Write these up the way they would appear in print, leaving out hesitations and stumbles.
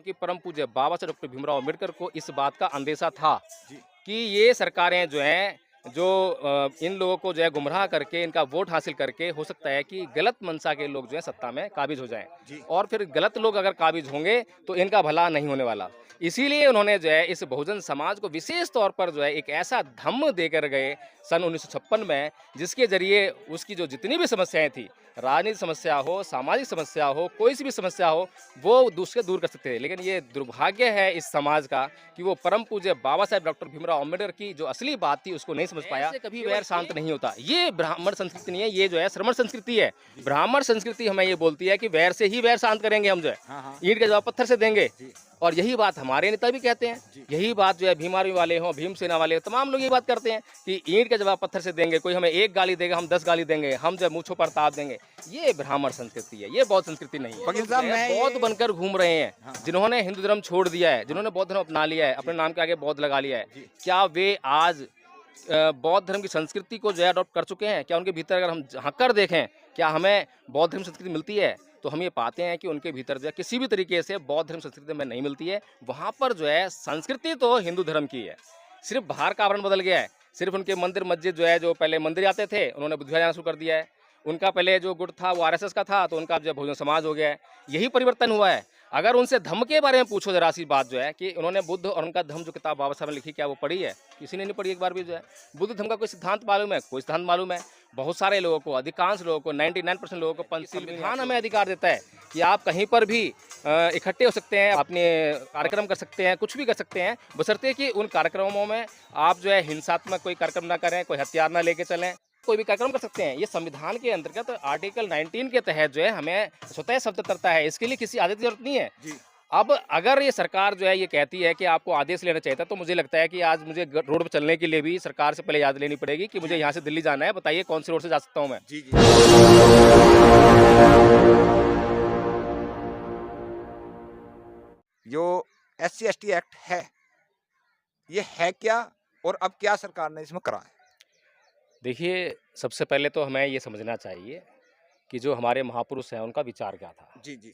कि परम पूज्य बाबा साहब डॉक्टर भीमराव अम्बेडकर को इस बात का अंदेशा था जी, कि ये सरकारें जो हैं, जो इन लोगों को जो है गुमराह करके इनका वोट हासिल करके हो सकता है कि गलत मंशा के लोग जो है सत्ता में काबिज हो जाएं जी, और फिर गलत लोग अगर काबिज होंगे तो इनका भला नहीं होने वाला। इसीलिए उन्होंने जो है इस बहुजन समाज को विशेष तौर पर जो है एक ऐसा धम्म देकर गए सन 1956 में, जिसके जरिए उसकी जो जितनी भी समस्याएं थी, राजनीतिक समस्या हो, सामाजिक समस्या हो, कोई सी भी समस्या हो, वो दूसरे दूर कर सकते थे। लेकिन ये दुर्भाग्य है इस समाज का कि वो परम पूज्य बाबा साहेब डॉक्टर भीमराव अम्बेडकर की जो असली बात थी उसको नहीं समझ पाया। ऐसे कभी वैर शांत नहीं होता। ये ब्राह्मण संस्कृति नहीं है, ये जो है श्रमण संस्कृति है। जी। ब्राह्मण संस्कृति हमें ये बोलती है कि वैर से ही वैर शांत करेंगे हम जो है, हाँ, हाँ। ईंट का जवाब पत्थर से देंगे। जी, और यही बात हमारे नेता भी कहते हैं, जी। यही बात जो है भीम आर्मी वाले हों, भीम सेना वाले हों, तमाम लोग ये बात करते हैं कि ईंट का जवाब पत्थर से देंगे। कोई हमें एक गाली देगा, हम 10 गाली देंगे, हम जो है मूंछों पर ताप देंगे। ये ब्राह्मण संस्कृति है, ये बौद्ध संस्कृति नहीं है। वकील साहब, मैं बौद्ध ये बनकर घूम रहे हैं, हाँ, हाँ। जिन्होंने हिंदू धर्म छोड़ दिया है, जिन्होंने बौद्ध धर्म अपना लिया है, अपने नाम के आगे बौद्ध लगा लिया है, जी। क्या वे आज बौद्ध धर्म की संस्कृति को जो है अडॉप्ट कर चुके हैं? क्या उनके भीतर अगर हम झाँक कर देखें, क्या हमें बौद्ध धर्म संस्कृति मिलती है? तो हम ये पाते हैं कि उनके भीतर जो है किसी भी तरीके से बौद्ध धर्म संस्कृति में नहीं मिलती है। वहाँ पर जो है संस्कृति तो हिंदू धर्म की है, सिर्फ बाहर का आवरण बदल गया है। सिर्फ उनके मंदिर मस्जिद जो है, जो पहले मंदिर जाते थे, उन्होंने बुद्धिया जाना शुरू कर दिया है। उनका पहले जो गुट था वो आरएसएस का था, तो उनका अब जो बहुजन समाज हो गया है। यही परिवर्तन हुआ है। अगर उनसे धम्म के बारे में पूछो जरा सी बात जो है कि उन्होंने बुद्ध और उनका धम्म जो किताब बाबा साहब ने लिखी, क्या वो पढ़ी है? किसी ने नहीं पढ़ी एक बार भी जो है। बुद्ध धर्म का कोई सिद्धांत मालूम है? कोई सिद्धांत मालूम है? बहुत सारे लोगों को, अधिकांश लोगों को, 99% लोगों को संविधान हमें अधिकार देता है कि आप कहीं पर भी इकट्ठे हो सकते हैं, अपने कार्यक्रम कर सकते हैं, कुछ भी कर सकते हैं, बशर्ते कि उन कार्यक्रमों में आप जो है हिंसात्मक कोई कार्यक्रम ना करें, कोई हथियार ना लेके चलें, कोई भी कार्यक्रम कर सकते हैं। ये संविधान के अंतर्गत आर्टिकल 19 के तहत जो है हमें स्वतः स्वतंत्रता है, इसके लिए किसी आदेश की जरूरत नहीं है। जी। अब अगर ये सरकार जो है ये कहती है कि आपको आदेश लेना चाहिए था, तो मुझे लगता है कि आज मुझे रोड पर चलने के लिए भी सरकार से पहले याद लेनी पड़ेगी कि मुझे यहाँ से दिल्ली जाना है, बताइए कौन सी रोड से जा सकता हूँ मैं। जी, जी। जो SC/ST एक्ट है, ये है क्या और अब क्या सरकार ने इसमें करा है? देखिए, सबसे पहले तो हमें ये समझना चाहिए कि जो हमारे महापुरुष हैं उनका विचार क्या था। जी, जी।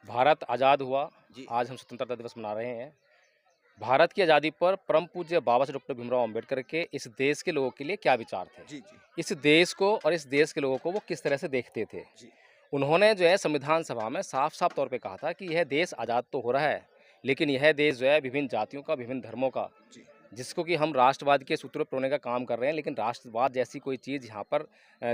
भारत आज़ाद हुआ, जी, आज हम स्वतंत्रता दिवस मना रहे हैं। भारत की आज़ादी पर परम पूज्य बाबा साहब डॉक्टर भीमराव अम्बेडकर के इस देश के लोगों के लिए क्या विचार थे? जी, जी, इस देश को और इस देश के लोगों को वो किस तरह से देखते थे? जी, उन्होंने जो है संविधान सभा में साफ-साफ तौर पे कहा था कि यह देश आज़ाद तो हो रहा है, लेकिन यह देश जो है विभिन्न जातियों का, विभिन्न धर्मों का, जी, जिसको कि हम राष्ट्रवाद के सूत्रों पर होने का काम कर रहे हैं, लेकिन राष्ट्रवाद जैसी कोई चीज़ यहाँ पर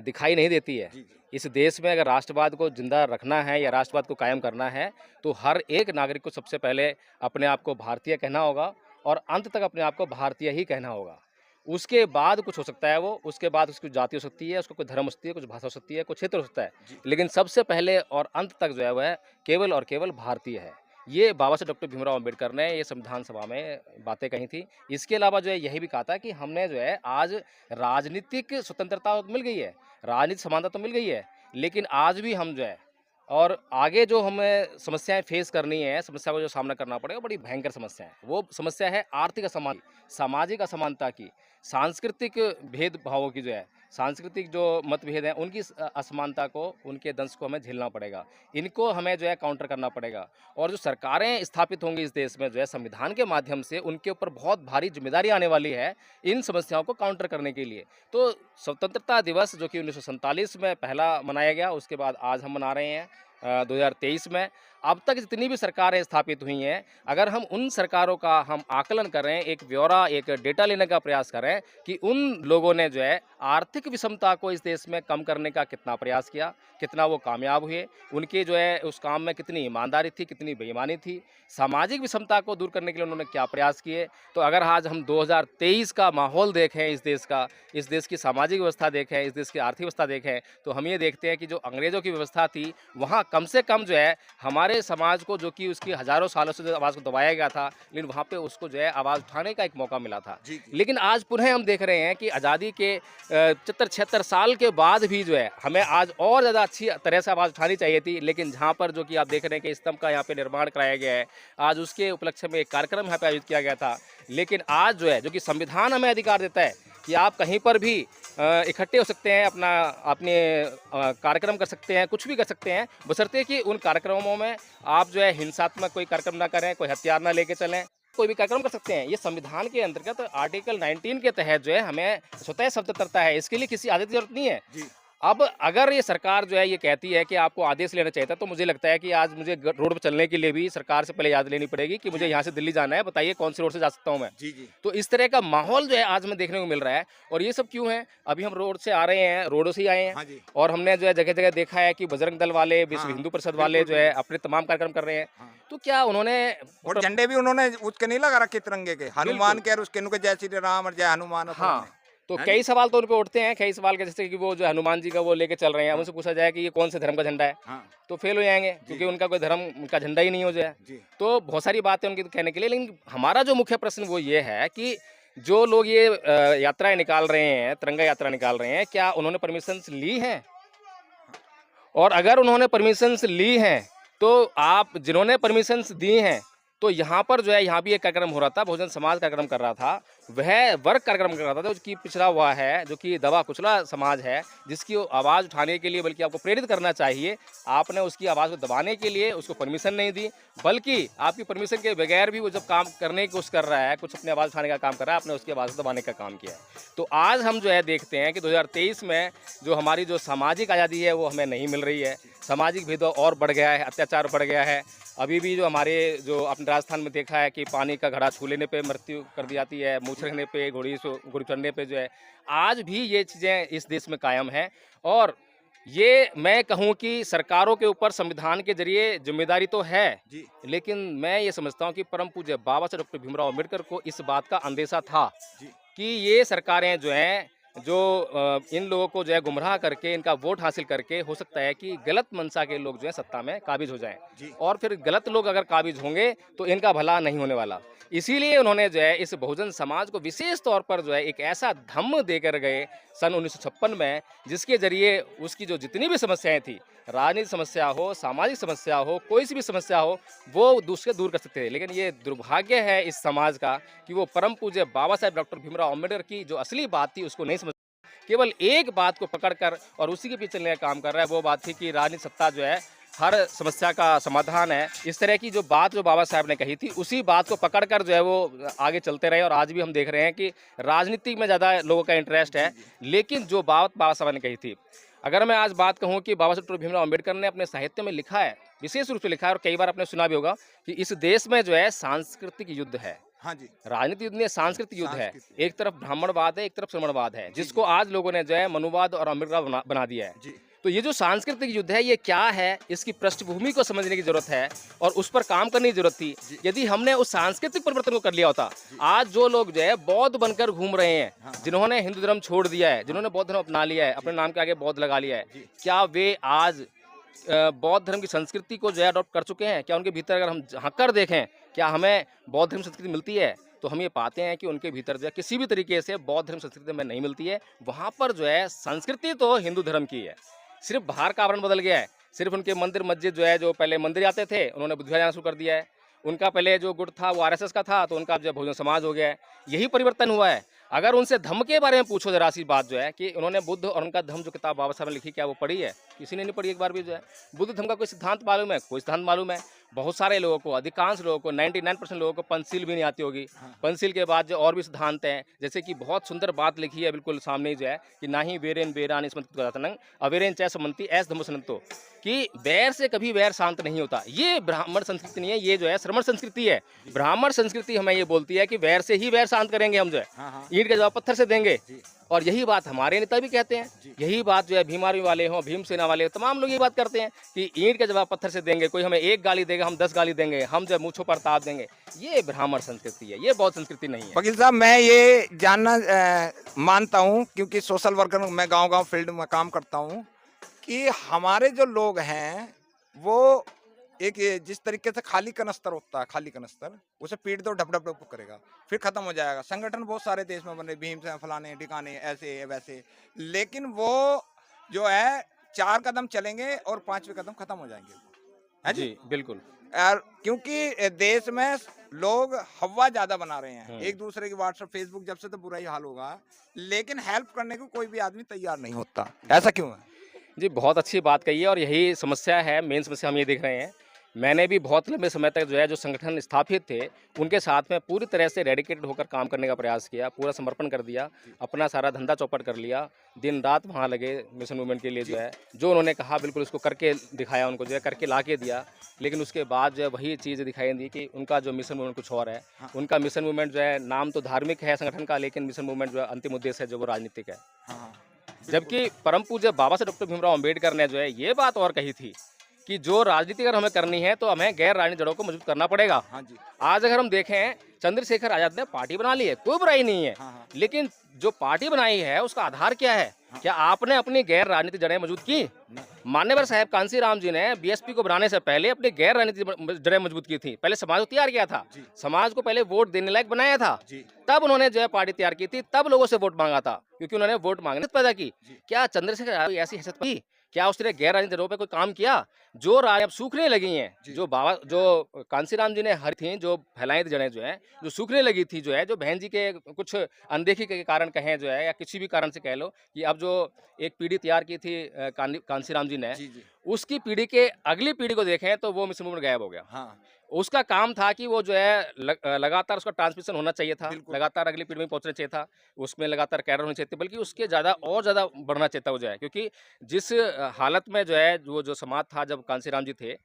दिखाई नहीं देती है। जी, जी, इस देश में अगर राष्ट्रवाद को ज़िंदा रखना है या राष्ट्रवाद को कायम करना है, तो हर एक नागरिक को सबसे पहले अपने आप को भारतीय कहना होगा और अंत तक अपने आप को भारतीय ही कहना होगा। उसके बाद कुछ हो सकता है वो, उसके बाद उसकी जाति हो सकती है, उसको कोई धर्म हो सकती है, कुछ भाषा हो सकती है, कुछ क्षेत्र हो सकता है। जी। लेकिन सबसे पहले और अंत तक जो है वह केवल और केवल भारतीय है। ये बाबा साहब डॉक्टर भीमराव अम्बेडकर ने ये संविधान सभा में बातें कही थी। इसके अलावा जो है यही भी कहा था कि हमने जो है आज राजनीतिक स्वतंत्रता तो मिल गई है, राजनीतिक समानता तो मिल गई है, लेकिन आज भी हम जो है और आगे जो हमें समस्याएँ फेस करनी है, समस्या को जो सामना करना पड़ेगा, बड़ी भयंकर समस्या है। वो समस्या है आर्थिक असमान, सामाजिक असमानता की, सांस्कृतिक भेदभावों की जो है, सांस्कृतिक जो मतभेद हैं, उनकी असमानता को, उनके दंश को हमें झेलना पड़ेगा। इनको हमें जो है काउंटर करना पड़ेगा और जो सरकारें स्थापित होंगी इस देश में जो है संविधान के माध्यम से, उनके ऊपर बहुत भारी ज़िम्मेदारी आने वाली है, इन समस्याओं को काउंटर करने के लिए। तो स्वतंत्रता दिवस जो कि 1947 में पहला मनाया गया, उसके बाद आज हम मना रहे हैं 2023 में। अब तक जितनी भी सरकारें स्थापित हुई हैं, अगर हम उन सरकारों का हम आकलन करें, एक ब्यौरा, एक डेटा लेने का प्रयास करें कि उन लोगों ने जो है आर्थिक विषमता को इस देश में कम करने का कितना प्रयास किया, कितना वो कामयाब हुए, उनके जो है उस काम में कितनी ईमानदारी थी, कितनी बेईमानी थी, सामाजिक विषमता को दूर करने के लिए उन्होंने क्या प्रयास किए। तो अगर आज हम 2023 का माहौल देखें इस देश का, इस देश की सामाजिक व्यवस्था देखें, इस देश की आर्थिक व्यवस्था देखें, तो हम ये देखते हैं कि जो अंग्रेज़ों की व्यवस्था थी, वहाँ कम से कम जो है हमारे समाज को, जो कि उसकी हज़ारों सालों से जो आवाज़ को दबाया गया था, लेकिन वहाँ पे उसको जो है आवाज़ उठाने का एक मौका मिला था। जी, जी। लेकिन आज पुनः हम देख रहे हैं कि आज़ादी के 75-76 साल के बाद भी जो है हमें आज और ज़्यादा अच्छी तरह से आवाज़ उठानी चाहिए थी, लेकिन जहाँ पर जो कि आप देख रहे हैं कि स्तंभ का यहाँ पे निर्माण कराया गया है, आज उसके उपलक्ष्य में एक कार्यक्रम यहाँ पे आयोजित किया गया था। लेकिन आज जो है, जो कि संविधान हमें अधिकार देता है कि आप कहीं पर भी इकट्ठे हो सकते हैं, अपना अपने कार्यक्रम कर सकते हैं, कुछ भी कर सकते हैं, बशर्ते कि उन कार्यक्रमों में आप जो है हिंसात्मक कोई कार्यक्रम ना करें, कोई हथियार ना लेके चलें, कोई भी कार्यक्रम कर सकते हैं। ये संविधान के अंतर्गत आर्टिकल 19 के तहत जो है हमें स्वतः स्वतंत्रता है, इसके लिए किसी आदेश की ज़रूरत नहीं है। जी। अब अगर ये सरकार जो है ये कहती है कि आपको आदेश लेना चाहिए था, तो मुझे लगता है कि आज मुझे रोड पर चलने के लिए भी सरकार से पहले याद लेनी पड़ेगी कि मुझे यहाँ से दिल्ली जाना है, बताइए कौन सी रोड से जा सकता हूँ मैं। जी, जी। तो इस तरह का माहौल जो है आज हमें देखने को मिल रहा है। और ये सब क्यों है? अभी हम रोड से आ रहे हैं, रोडों से ही आए हैं, हाँ जी। और हमने जो है जगह-जगह देखा है कि बजरंग दल वाले, विश्व हाँ, हिंदू परिषद वाले बिल्कुल, जो है बिल्कुल। अपने तमाम कार्यक्रम कर रहे हैं। हाँ। तो क्या उन्होंने और झंडे भी उन्होंने उसके नहीं लगा रखे तिरंगे के, हनुमान बिल्कुल। के और उसके नुके जय श्री राम और जय हनुमान और हाँ, तो हैं जी? कई सवाल तो उन पे उठते हैं, कई सवाल के जैसे कि वो जो हनुमान जी का वो लेके चल रहे हैं, अब हाँ, उनसे पूछा जाए कि ये कौन से धर्म का झंडा है? हाँ, तो फेल हो जाएँगे, जी, क्योंकि उनका कोई धर्म उनका झंडा ही नहीं हो जो है। जी, तो बहुत सारी बातें उनकी कहने के लिए, लेकिन हमारा जो मुख्य प्रश्न वो ये है कि जो लोग ये यात्राएँ निकाल रहे हैं, तिरंगा यात्रा निकाल रहे हैं, क्या उन्होंने परमिशंस ली हैं? और अगर उन्होंने परमिशंस ली हैं, तो आप जिन्होंने परमिशंस दी हैं, तो यहाँ पर जो है यहाँ भी एक कार्यक्रम हो रहा था, बहुजन समाज कार्यक्रम कर रहा था। वह वर्ग कार्यक्रम कर रहा था जो कि पिछड़ा हुआ है, जो कि दबा कुचला समाज है, जिसकी आवाज़ उठाने के लिए बल्कि आपको प्रेरित करना चाहिए। आपने उसकी आवाज़ को दबाने के लिए उसको परमिशन नहीं दी, बल्कि आपकी परमिशन के बगैर भी वो जब काम करने की कोशिश कर रहा है, कुछ अपनी आवाज़ उठाने का काम कर रहा है, आपने उसकी आवाज़ दबाने का काम किया है। तो आज हम जो है देखते हैं कि 2023 में जो हमारी जो सामाजिक आज़ादी है वो हमें नहीं मिल रही है। सामाजिक भेदभाव और बढ़ गया है, अत्याचार बढ़ गया है। अभी भी जो हमारे जो अपने राजस्थान में देखा है कि पानी का घड़ा छू लेने पे मृत्यु कर दी जाती है, मूंछ रखने पे, घोड़ी चढ़ने पे जो है, आज भी ये चीज़ें इस देश में कायम हैं। और ये मैं कहूँ कि सरकारों के ऊपर संविधान के ज़रिए ज़िम्मेदारी तो है, जी, लेकिन मैं ये समझता हूँ कि परम पूज्य बाबा साहब डॉक्टर भीमराव अम्बेडकर को इस बात का अंदेशा था जी, कि ये सरकारें जो हैं, जो इन लोगों को जो है गुमराह करके, इनका वोट हासिल करके, हो सकता है कि गलत मंशा के लोग जो है सत्ता में काबिज हो जाएँ। जी, और फिर गलत लोग अगर काबिज होंगे, तो इनका भला नहीं होने वाला। इसीलिए उन्होंने जो है इस बहुजन समाज को विशेष तौर पर जो है एक ऐसा धम्म देकर गए सन 1956 में, जिसके ज़रिए उसकी जो जितनी भी समस्याएँ थी, राजनीतिक समस्या हो, सामाजिक समस्या हो, कोई सी भी समस्या हो, वो उससे दूर कर सकते थे। लेकिन ये दुर्भाग्य है इस समाज का कि वो परम पूज्य बाबा साहेब डॉक्टर भीमराव अम्बेडकर की जो असली बात थी उसको नहीं समझ, केवल एक बात को पकड़कर और उसी के पीछे चलने का काम कर रहा है। वो बात थी कि राजनीतिक सत्ता जो है हर समस्या का समाधान है। इस तरह की जो बात जो बाबा साहब ने कही थी, उसी बात को पकड़कर जो है वो आगे चलते रहे, और आज भी हम देख रहे हैं कि राजनीति में ज़्यादा लोगों का इंटरेस्ट जी, है। जी, लेकिन जो बात बाबा साहब ने कही थी, अगर मैं आज बात कहूँ कि बाबा साहब डॉक्टर भीमराव अम्बेडकर ने अपने साहित्य में लिखा है, विशेष रूप से लिखा है, और कई बार आपने सुना भी होगा कि इस देश में जो है सांस्कृतिक युद्ध है। हाँ जी, राजनीतिक युद्ध नहीं, सांस्कृतिक युद्ध है। सांस्कृतिक, एक तरफ ब्राह्मणवाद है, एक तरफ श्रमणवाद है, जी, जिसको जी, आज लोगों ने जो है मनुवाद और अम्बेडकर बना दिया है। जी, तो ये जो सांस्कृतिक युद्ध है, ये क्या है, इसकी पृष्ठभूमि को समझने की ज़रूरत है, और उस पर काम करने की ज़रूरत थी। जी, यदि हमने उस सांस्कृतिक परिवर्तन को कर लिया होता, जी, आज जो लोग जो है बौद्ध बनकर घूम रहे हैं, हाँ, जिन्होंने हिंदू धर्म छोड़ दिया है, जिन्होंने बौद्ध धर्म अपना लिया है, जी, अपने नाम के आगे बौद्ध लगा लिया है, जी, क्या वे आज बौद्ध धर्म की संस्कृति को जो है अडॉप्ट कर चुके हैं? क्या उनके भीतर अगर हम झाँक कर देखें, क्या हमें बौद्ध धर्म संस्कृति मिलती है? तो हम ये पाते हैं कि उनके भीतर जो है किसी भी तरीके से बौद्ध धर्म संस्कृति हमें नहीं मिलती है। वहाँ पर जो है संस्कृति तो हिंदू धर्म की है, सिर्फ़ बाहर का आवरण बदल गया है। सिर्फ़ उनके मंदिर मस्जिद जो है, जो पहले मंदिर जाते थे, उन्होंने बुद्ध विहार जाना शुरू कर दिया है। उनका पहले जो गुट था वो आरएसएस का था, तो उनका जो है बहुजन समाज हो गया है। यही परिवर्तन हुआ है। अगर उनसे धम्म के बारे में पूछो ज़रा सी बात जो है कि उन्होंने बुद्ध और उनका धम्म जो किताब बाबा साहब ने लिखी, क्या वो पढ़ी है? किसी ने नहीं पढ़ी एक बार भी जो है। बुद्ध धम्म का कोई सिद्धांत मालूम है? कोई सिद्धांत मालूम है? बहुत सारे लोगों को, अधिकांश लोगों को, 99% लोगों को पंचशील भी नहीं आती होगी। हाँ, पंचशील के बाद जो और भी सिद्धांत हैं, जैसे कि बहुत सुंदर बात लिखी है बिल्कुल सामने ही जो है कि नाहि वेरेन वेरान स्मृत अवेरेन च समन्ति ऐस धम्म सनंतो, कि वैर से कभी वैर शांत नहीं होता। ये ब्राह्मण संस्कृति नहीं है, ये जो है श्रमण संस्कृति है। ब्राह्मण संस्कृति हमें ये बोलती है कि वैर से ही वैर शांत करेंगे हम जो है, हाँ, हाँ, ईंट का जवाब पत्थर से देंगे। जी, और यही बात हमारे नेता भी कहते हैं। जी, यही बात जो है भीम आर्मी वाले हों, भीम सेना वाले हों, तमाम लोग ये बात करते हैं कि ईंट का जवाब पत्थर से देंगे। कोई हमें एक गाली देगा, हम 10 गाली देंगे, हम जो है मूँछों पर ताप देंगे। ये ब्राह्मण संस्कृति है, ये बौद्ध संस्कृति नहीं है। वकील साहब मैं ये जानना मानता हूँ क्योंकि सोशल वर्कर मैं गांव-गांव फील्ड में काम करता हूँ कि हमारे जो लोग हैं वो एक ये जिस तरीके से खाली कनस्तर होता है, खाली कनस्तर उसे पीट दो ढप ढप ढप करेगा, फिर खत्म हो जाएगा। संगठन बहुत सारे देश में बने, भीम से फलाने ठिकाने ऐसे वैसे, लेकिन वो जो है 4 कदम चलेंगे और 5वें कदम खत्म हो जाएंगे। है जी। जी, बिल्कुल। और क्योंकि देश में लोग हवा ज्यादा बना रहे हैं, हुँ। एक दूसरे की व्हाट्सएप फेसबुक जब से, तो बुरा ही हाल होगा, लेकिन हेल्प करने को कोई भी आदमी तैयार नहीं होता। ऐसा क्यों है? जी, बहुत अच्छी बात कही है और यही समस्या है, मेन समस्या हम ये देख रहे हैं। मैंने भी बहुत लंबे समय तक जो है, जो संगठन स्थापित थे, उनके साथ में पूरी तरह से डेडिकेटेड होकर काम करने का प्रयास किया, पूरा समर्पण कर दिया, जी अपना सारा धंधा चौपट कर लिया, दिन-रात वहाँ लगे मिशन मूवमेंट के लिए जो जी है, जो उन्होंने कहा बिल्कुल उसको करके दिखाया उनको जो है, करके ला के दिया। लेकिन उसके बाद जो है वही चीज़ दिखाई दी कि उनका जो मिशन मूवमेंट कुछ और है। हाँ उनका मिशन मूवमेंट जो है, नाम तो धार्मिक है संगठन का, लेकिन मिशन मूवमेंट जो है अंतिम उद्देश्य है जो वो राजनीतिक है। हाँ हाँ, बिल्कुल। जबकि परम पूज्य बाबा साहब डॉक्टर भीमराव अम्बेडकर ने जो है ये बात और कही थी कि जो राजनीति अगर हमें करनी है तो हमें गैर राजनीतिक जड़ों को मजबूत करना पड़ेगा। हाँ जी। आज अगर हम देखें चंद्रशेखर आजाद ने पार्टी बना ली है, कोई बुराई नहीं है, हाँ हाँ लेकिन जो पार्टी बनाई है उसका आधार क्या है? हाँ। क्या आपने अपनी गैर राजनीतिक जड़ें मजबूत की? न- मान्यवर साहब कांसी राम जी ने बीएसपी को बनाने से पहले अपनी गैर राजनीतिक जड़ें मजबूत की थी। पहले समाज को तैयार किया था, जी समाज को पहले वोट देने लायक बनाया था, जी तब उन्होंने जो है पार्टी तैयार की थी, तब लोगों से वोट मांगा था, क्योंकि उन्होंने वोट मांगने पैदा की। जी क्या चंद्रशेखर आजाद की ऐसी हैसियत थी? क्या उसने गैर राजनीतिक जड़ों पे कोई काम किया? जो राय अब सूखने लगी हैं, जी जो कांसीराम जी ने हरी थी, जो फैलाई थी जड़ें जो हैं, जो सूखने लगी थी जो है, जो बहन जी के कुछ अनदेखी के कारण कहें जो है या किसी भी कारण से कह लो कि अब जो एक पीढ़ी तैयार की थी कांसीराम जी ने, जी जी उसकी पीढ़ी के अगली पीढ़ी को देखें तो वो मिशन मूवमेंट गायब हो गया। हाँ उसका काम था कि वो जो है लगातार उसका ट्रांसमिशन होना चाहिए था, बिल्कुल लगातार अगली पीढ़ी में पहुँचना चाहिए था, उसमें लगातार कैडर होने चाहिए थे, बल्कि उसके ज़्यादा और ज़्यादा बढ़ना चाहिए था वो जो है, क्योंकि जिस हालत में जो है जो समाज था जब कांसीराम जी थे,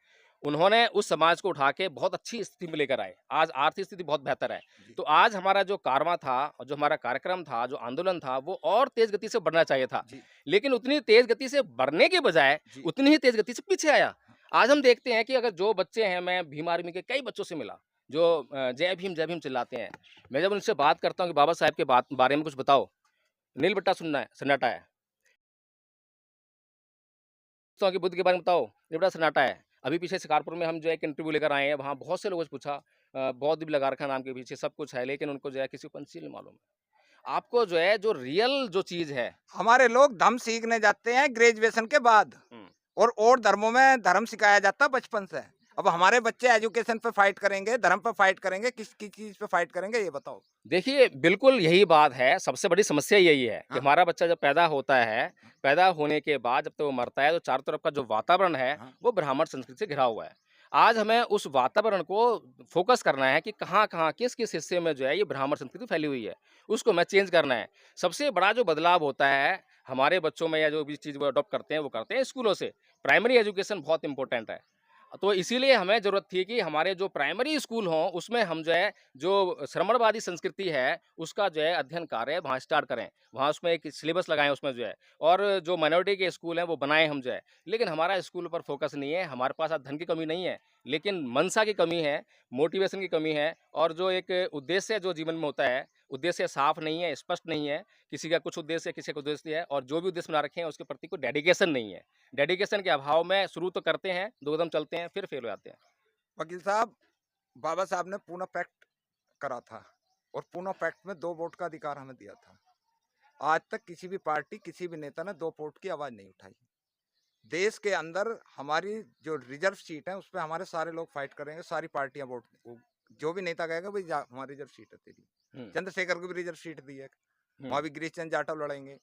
उन्होंने उस समाज को उठा के बहुत अच्छी स्थिति में लेकर आए। आज आर्थिक स्थिति बहुत बेहतर है। जी तो आज हमारा जो कारवां था और जो हमारा कार्यक्रम था, जो आंदोलन था, वो और तेज़ गति से बढ़ना चाहिए था। जी लेकिन उतनी तेज़ गति से बढ़ने के बजाय जी उतनी ही तेज़ गति से पीछे आया। हाँ आज हम देखते हैं कि अगर जो बच्चे हैं, मैं भीम आर्मी के कई बच्चों से मिला, जो जय भीम चिल्लाते हैं। मैं जब उनसे बात करता हूँ कि बाबा साहब के बारे में कुछ बताओ, नील बट्टा सुनना है, सन्नाटा है। पूछता हूँ कि बुद्ध के बारे में बताओ, ये बड़ा सन्नाटा है। अभी पीछे शिकारपुर में हम जो है एक इंटरव्यू लेकर आए हैं, वहाँ बहुत से लोगों से पूछा, बौद्ध भी लगा रखा है नाम के पीछे, सब कुछ है, लेकिन उनको जो है किसी को पंछी नहीं मालूम है। आपको जो है जो रियल जो चीज़ है। हमारे लोग धर्म सीखने जाते हैं ग्रेजुएशन के बाद, हुँ। और धर्मों में धर्म सिखाया जाता है बचपन से। अब हमारे बच्चे एजुकेशन पे फाइट करेंगे, धर्म पे फाइट करेंगे, किस चीज पे फाइट करेंगे, ये बताओ। देखिए, बिल्कुल यही बात है, सबसे बड़ी समस्या यही है कि हाँ हमारा बच्चा जब पैदा होता है, पैदा होने के बाद जब तक वो मरता है, तो चारों तरफ का जो वातावरण है, हाँ वो ब्राह्मण संस्कृति से घिरा हुआ है। आज हमें उस वातावरण को फ़ोकस करना है कि कहाँ-कहाँ, किस-किस हिस्से में जो है ये ब्राह्मण संस्कृति फैली हुई है, उसको हमें चेंज करना है। सबसे बड़ा जो बदलाव होता है, हमारे बच्चों में या जो भी चीज़ वो अडॉप्ट करते हैं, वो करते हैं स्कूलों से। प्राइमरी एजुकेशन बहुत इम्पोर्टेंट है। तो इसीलिए हमें ज़रूरत थी कि हमारे जो प्राइमरी स्कूल हों, उसमें हम जो है, जो श्रमणवादी संस्कृति है, उसका जो है अध्ययन कार्य वहाँ स्टार्ट करें। वहाँ उसमें एक सिलेबस लगाएँ उसमें जो है, और जो माइनॉरिटी के स्कूल हैं, वो बनाएँ हम जो है। लेकिन हमारा स्कूल पर फ़ोकस नहीं है, हमारे पास आज धन की कमी नहीं है, लेकिन मंशा की कमी है, मोटिवेशन की कमी है, और जो एक उद्देश्य जो जीवन में होता है, उद्देश्य साफ़ नहीं है, स्पष्ट नहीं है। किसी का कुछ उद्देश्य है, किसी का उद्देश्य है, और जो भी उद्देश्य बना रखे हैं, उसके प्रति कोई डेडिकेशन नहीं है। डेडिकेशन के अभाव में शुरू तो करते हैं, 2 कदम चलते हैं, फिर फेल हो जाते हैं। वकील साहब, बाबा साहब ने पूना पैक्ट करा था, और पूना पैक्ट में 2 वोट का अधिकार हमें दिया था। आज तक किसी भी पार्टी, किसी भी नेता ने 2 वोट की आवाज नहीं उठाई। देश के अंदर हमारी जो रिजर्व सीट है, उस पे हमारे सारे लोग फाइट करेंगे, सारी पार्टियां वोट, जो भी नेता कहेगा भाई हमारी रिजर्व सीट है तेरी। हुँ, चंद्रशेखर को भी रिजर्व सीट दी है, हुँ, वहां भी गिरीश चंद्र जाटव लड़ेंगे।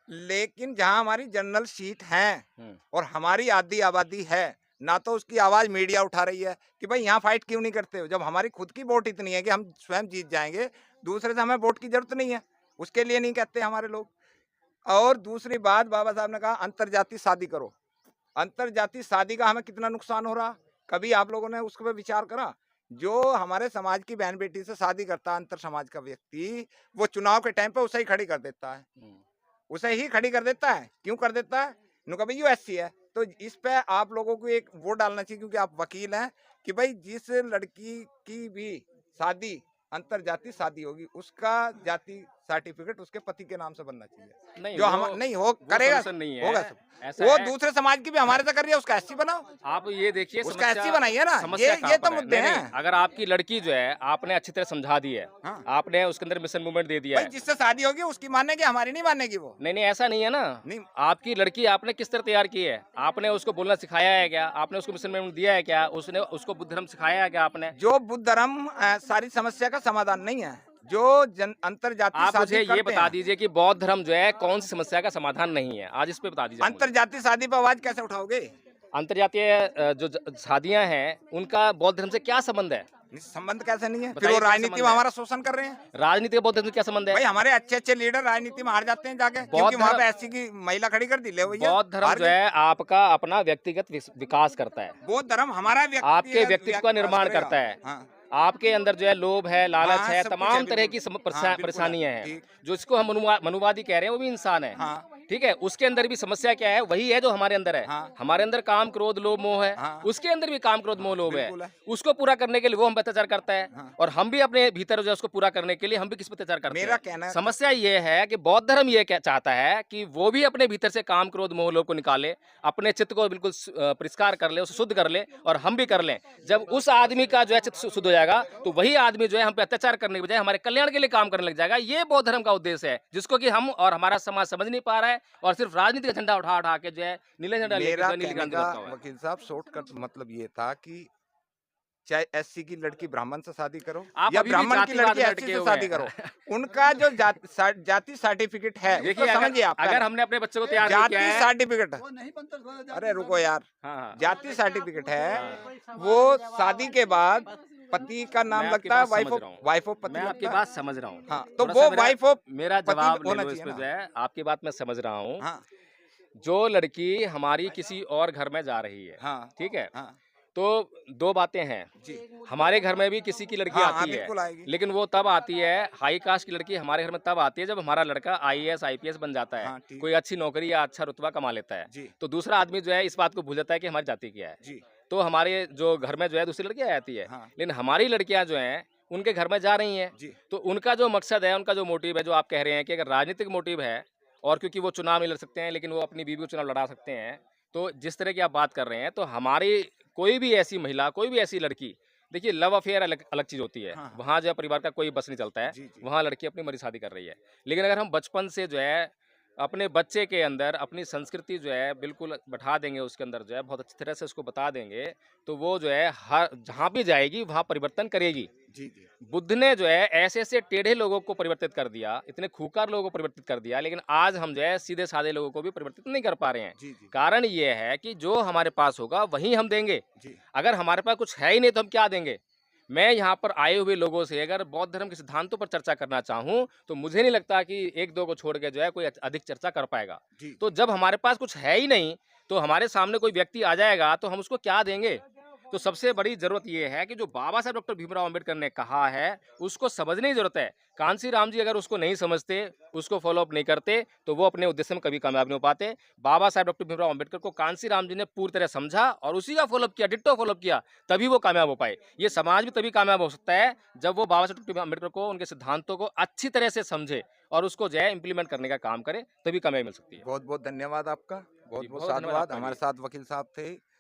लेकिन जहां हमारी जनरल सीट है हुँ, और हमारी आधी आबादी है, ना तो उसकी आवाज मीडिया उठा रही है कि भाई यहाँ फाइट क्यों नहीं करते हो, जब हमारी खुद की वोट इतनी है कि हम स्वयं जीत जाएंगे, दूसरे से हमें वोट की जरूरत नहीं है, उसके लिए नहीं कहते हमारे लोग। और दूसरी बात, बाबा साहब ने कहा अंतरजातीय शादी करो। अंतरजातीय शादी का हमें कितना नुकसान हो रहा, कभी आप लोगों ने उसके पर विचार करा? जो हमारे समाज की बहन बेटी से शादी करता है अंतर समाज का व्यक्ति, वो चुनाव के टाइम पे उसे ही खड़ी कर देता है, हुँ। उसे ही खड़ी कर देता है। क्यों कर देता है? नु कहा भाई यूएससी है। तो इस पे आप लोगों को एक वोट डालना चाहिए, क्योंकि आप वकील हैं, कि भाई जिस लड़की की भी शादी अंतर जाति शादी होगी, उसका जाति सर्टिफिकेट उसके पति के नाम से बनना चाहिए। नहीं जो हम वो नहीं हो करेगा, सॉल्यूशन नहीं होगा है। सब। ऐसा वो है, दूसरे समाज की भी हमारे से कर रही है, उसका एससी बनाओ, आप ये देखिए उसका एससी समस्या बनाइए ना। समस्या ये कहाँ तो पर है? मुद्दे नहीं, हैं। नहीं, अगर आपकी लड़की जो है आपने अच्छी तरह समझा दी है, हाँ आपने उसके अंदर मिशन मूवमेंट दे दिया भाई, है। जिससे शादी होगी उसकी मानेगी, हमारी नहीं मानेगी वो। नहीं, नहीं, ऐसा नहीं है ना। नहीं, आपकी लड़की आपने किस तरह तैयार की है? आपने उसको बोलना सिखाया है क्या? आपने उसको मिशन मूवमेंट दिया है क्या? उसने उसको बुद्ध धर्म सिखाया है क्या आपने? जो बुद्ध धर्म सारी समस्या का समाधान नहीं है। जो अंतर जाति आप शादी मुझे ये करते बता हैं, दीजिए कि बौद्ध धर्म जो है कौन सी समस्या का समाधान नहीं है? आज इस पे बता दीजिए आप मुझे। अंतर जाति शादी पर आवाज कैसे उठाओगे? अंतर्जातीय जो शादियां हैं, उनका बौद्ध धर्म से क्या संबंध है? संबंध कैसे नहीं है? फिर बताइए वो क्या राजनीति संबंध में है? हमारा शोषण कर रहे हैं। राजनीति का बौद्ध धर्म से क्या संबंध है? भाई हमारे अच्छे अच्छे लीडर राजनीति में हार जाते हैं जाके, क्योंकि बौद्ध वहां धर्म पे ऐसी की महिला खड़ी कर दी, ले भैया बौद्ध धर्म हार जो गए। है आपका अपना व्यक्तिगत विकास करता है। बौद्ध धर्म हमारा आपके व्यक्तित्व का निर्माण करता है। हाँ आपके अंदर जो है लोभ है, लालच हाँ, है, सब कुछ है, तमाम तरह बिल्कुल। की हाँ, बिल्कुल है, परेशानियां हैं। ठीक। जो इसको हम मनुवादी कह रहे हैं वो भी इंसान है। हाँ ठीक है, उसके अंदर भी समस्या क्या है? वही है जो हमारे अंदर है। हाँ हमारे अंदर काम, क्रोध, लोभ, मोह है। हाँ उसके अंदर भी काम, क्रोध, मोह, लोभ है। बिल्कुल है। उसको पूरा करने के लिए वो हम पे अत्याचार करता है। हाँ। और हम भी अपने भीतर जो है उसको पूरा करने के लिए हम भी किस पे अत्याचार करते मेरा हैं। कहना समस्या ये है कि बौद्ध धर्म ये क्या चाहता है कि वो भी अपने भीतर से काम, क्रोध, मोह, लोभ को निकाले, अपने चित्त को बिल्कुल परिष्कार कर ले, उसे शुद्ध कर ले, और हम भी कर लें। जब उस आदमी का जो है चित्त शुद्ध हो जाएगा, तो वही आदमी जो है हम पे अत्याचार करने के बजाय हमारे कल्याण के लिए काम करने लग जाएगा। ये बौद्ध धर्म का उद्देश्य है, जिसको कि हम और हमारा समाज समझ नहीं पा रहा है, और सिर्फ राजनीति का झंडा उठा उठा के जो है नीले झंडा लेके मेरा जो है नीली कहने क्रांति का बरता हुआ है। वकील साहब शॉर्टकट मतलब ये था कि चाहे एससी की लड़की ब्राह्मण से शादी करो आप या अभी भी ब्राह्मण की जातिवाद लड़की में एससी अटके से हुए शादी हैं। करो, उनका जो जाति सर्टिफिकेट है देखिए, उसको समझिए आप अगर पहले। हमने अपने बच्चे को तैयार नहीं किया जाति है। सर्टिफिकेट, अरे रुको यार, हाँ, हाँ, जाति सर्टिफिकेट है हाँ। वो शादी के बाद पति का नाम मैं आपकी लगता है, बात समझ रहा हूँ। वाइफ ऑफ पति मैं आपकी लगता है। बात समझ रहा हूँ। हाँ, तो थोड़ा सा वो मेरा वाइफ ऑफ मेरा पति जवाब ले होना लो इस चाहिए पे ना। जो है, आपकी बात मैं समझ रहा हूँ। हाँ जो लड़की हमारी किसी और घर में जा रही है, हाँ ठीक है? हाँ तो 2 बातें हैं। जी हमारे घर में भी किसी की लड़की हाँ हाँ आती है, बिल्कुल आएगी। लेकिन वो तब आती है, हाई कास्ट की लड़की हमारे घर में तब आती है जब हमारा लड़का आईएएस, आईपीएस बन जाता है, हाँ ठीक। कोई अच्छी नौकरी या अच्छा रुतबा कमा लेता है। जी तो दूसरा आदमी जो है इस बात को भूल जाता है कि हमारी जाति क्या है। जी तो हमारे जो घर में जो है दूसरी लड़कियाँ आती है, हाँ लेकिन हमारी लड़कियाँ जो हैं उनके घर में जा रही हैं। जी तो उनका जो मकसद है, उनका जो मोटिव है, जो आप कह रहे हैं कि अगर राजनीतिक मोटिव है, और क्योंकि वो चुनाव नहीं लड़ सकते हैं, लेकिन वो अपनी बीवी को चुनाव लड़ा सकते हैं, तो जिस तरह की आप बात कर रहे हैं, तो हमारी कोई भी ऐसी महिला, कोई भी ऐसी लड़की, देखिए लव अफेयर अलग अलग चीज़ होती है। हाँ, हाँ। वहाँ जो है परिवार का कोई बस नहीं चलता है। जी जी वहाँ लड़की अपनी मर्जी शादी कर रही है। लेकिन अगर हम बचपन से जो है अपने बच्चे के अंदर अपनी संस्कृति जो है बिल्कुल बैठा देंगे, उसके अंदर जो है बहुत अच्छी तरह से उसको बता देंगे, तो वो जो है हर जहाँ भी जाएगी वहाँ परिवर्तन करेगी। जी जी बुद्ध ने जो है ऐसे-ऐसे टेढ़े लोगों को परिवर्तित कर दिया, इतने खूंखार लोगों को परिवर्तित कर दिया, लेकिन आज हम जो है सीधे-साधे लोगों को भी परिवर्तित नहीं कर पा रहे हैं। जी जी कारण ये है कि जो हमारे पास होगा वही हम देंगे। जी अगर हमारे पास कुछ है ही नहीं तो हम क्या देंगे? मैं यहाँ पर आए हुए लोगों से अगर बौद्ध धर्म के सिद्धांतों पर चर्चा करना चाहूँ, तो मुझे नहीं लगता कि 1-2 को छोड़ के जो है कोई अधिक चर्चा कर पाएगा। जी तो जब हमारे पास कुछ है ही नहीं, तो हमारे सामने कोई व्यक्ति आ जाएगा तो हम उसको क्या देंगे? तो सबसे बड़ी ज़रूरत ये है कि जो बाबा साहब डॉक्टर भीमराव अम्बेडकर ने कहा है, उसको समझने की ज़रूरत है। कांसी राम जी अगर उसको नहीं समझते, उसको फ़ॉलो अप नहीं करते, तो वो अपने उद्देश्य में कभी कामयाब नहीं हो पाते। बाबा साहब डॉक्टर भीमराव अम्बेडकर को कांसी राम जी ने पूरी तरह समझा और उसी का फ़ॉलो अप किया, डिट्टो फ़ॉलो अप किया, तभी वो कामयाब हो पाए। ये समाज भी तभी कामयाब हो सकता है, जब वो बाबा साहब डॉक्टर भीमराव अम्बेडकर को, उनके सिद्धांतों को अच्छी तरह से समझे और उसको जो है इम्प्लीमेंट करने का काम करे, तभी कामयाबी मिल सकती है। बहुत बहुत धन्यवाद आपका, बहुत जी, बहुत बहुत धन्यवाद साधुवाद। आपका हमारे भी। साथ वकील साहब थे।